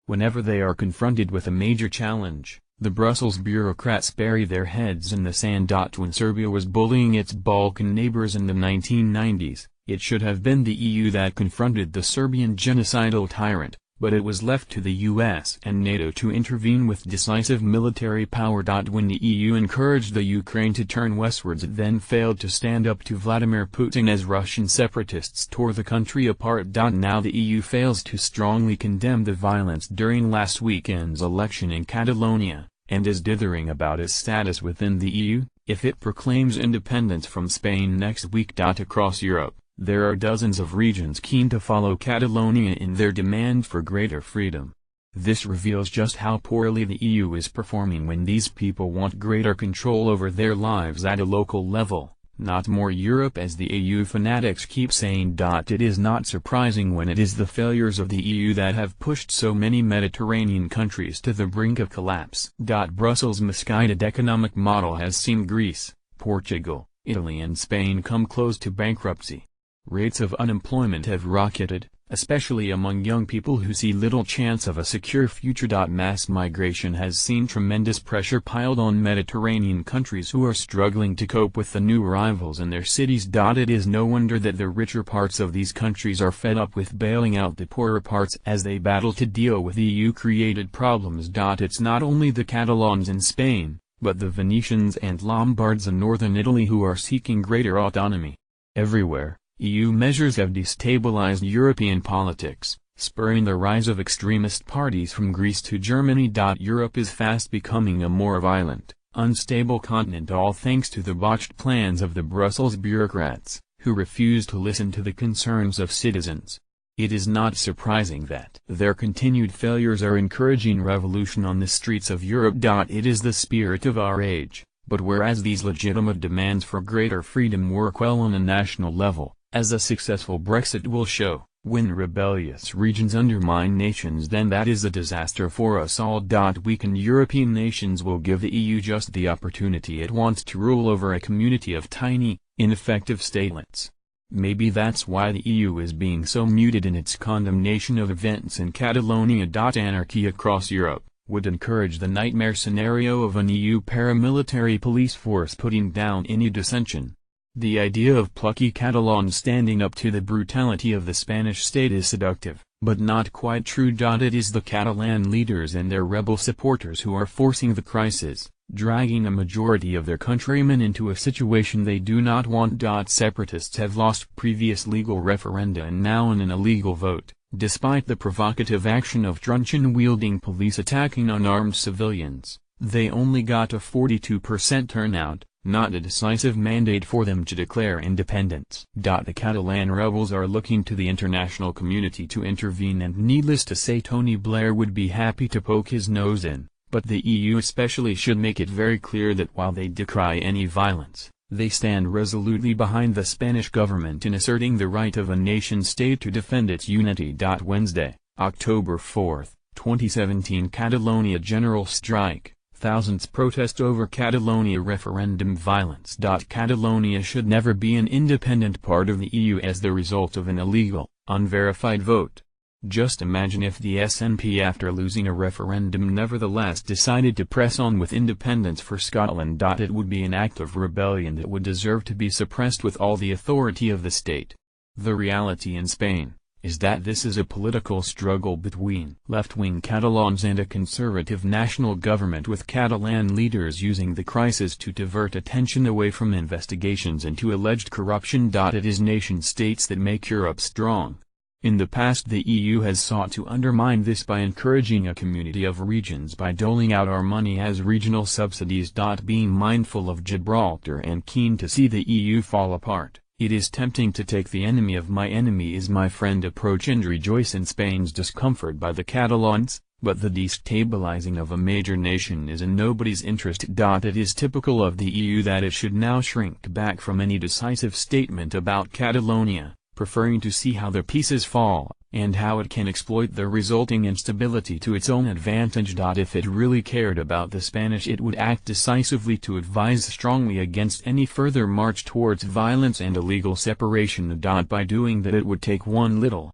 Whenever they are confronted with a major challenge, the Brussels bureaucrats bury their heads in the sand. When Serbia was bullying its Balkan neighbors in the 1990s, it should have been the EU that confronted the Serbian genocidal tyrant, but it was left to the US and NATO to intervene with decisive military power. When the EU encouraged the Ukraine to turn westwards, it then failed to stand up to Vladimir Putin as Russian separatists tore the country apart. Now the EU fails to strongly condemn the violence during last weekend's election in Catalonia, and is dithering about its status within the EU, if it proclaims independence from Spain next week. Across Europe, there are dozens of regions keen to follow Catalonia in their demand for greater freedom. This reveals just how poorly the EU is performing when these people want greater control over their lives at a local level, not more Europe, as the EU fanatics keep saying. It is not surprising when it is the failures of the EU that have pushed so many Mediterranean countries to the brink of collapse. Brussels' misguided economic model has seen Greece, Portugal, Italy and Spain come close to bankruptcy. Rates of unemployment have rocketed, especially among young people who see little chance of a secure future. Mass migration has seen tremendous pressure piled on Mediterranean countries who are struggling to cope with the new arrivals in their cities. It is no wonder that the richer parts of these countries are fed up with bailing out the poorer parts as they battle to deal with EU-created problems. It's not only the Catalans in Spain, but the Venetians and Lombards in northern Italy who are seeking greater autonomy. Everywhere, EU measures have destabilized European politics, spurring the rise of extremist parties from Greece to Germany. Europe is fast becoming a more violent, unstable continent, all thanks to the botched plans of the Brussels bureaucrats, who refuse to listen to the concerns of citizens. It is not surprising that their continued failures are encouraging revolution on the streets of Europe. It is the spirit of our age, but whereas these legitimate demands for greater freedom work well on a national level, as a successful Brexit will show, when rebellious regions undermine nations, then that is a disaster for us all. Weakened European nations will give the EU just the opportunity it wants to rule over a community of tiny, ineffective statelets. Maybe that's why the EU is being so muted in its condemnation of events in Catalonia. Anarchy across Europe would encourage the nightmare scenario of an EU paramilitary police force putting down any dissension. The idea of plucky Catalans standing up to the brutality of the Spanish state is seductive, but not quite true. It is the Catalan leaders and their rebel supporters who are forcing the crisis, dragging a majority of their countrymen into a situation they do not want. Separatists have lost previous legal referenda and now in an illegal vote, despite the provocative action of truncheon-wielding police attacking unarmed civilians. They only got a 42% turnout, not a decisive mandate for them to declare independence. The Catalan rebels are looking to the international community to intervene, and needless to say Tony Blair would be happy to poke his nose in, but the EU especially should make it very clear that while they decry any violence, they stand resolutely behind the Spanish government in asserting the right of a nation-state to defend its unity. Wednesday, October 4, 2017 Catalonia general strike. Thousands protest over Catalonia referendum violence. Catalonia should never be an independent part of the EU as the result of an illegal, unverified vote. Just imagine if the SNP, after losing a referendum, nevertheless decided to press on with independence for Scotland. It would be an act of rebellion that would deserve to be suppressed with all the authority of the state. The reality in Spain is that this is a political struggle between left-wing Catalans and a conservative national government, with Catalan leaders using the crisis to divert attention away from investigations into alleged corruption. It is nation-states that make Europe strong. In the past the EU has sought to undermine this by encouraging a community of regions by doling out our money as regional subsidies. Being mindful of Gibraltar and keen to see the EU fall apart, it is tempting to take the enemy of my enemy is my friend approach and rejoice in Spain's discomfort by the Catalans, but the destabilizing of a major nation is in nobody's interest. It is typical of the EU that it should now shrink back from any decisive statement about Catalonia, preferring to see how the pieces fall, and how it can exploit the resulting instability to its own advantage. If it really cared about the Spanish, it would act decisively to advise strongly against any further march towards violence and illegal separation. By doing that it would take one little,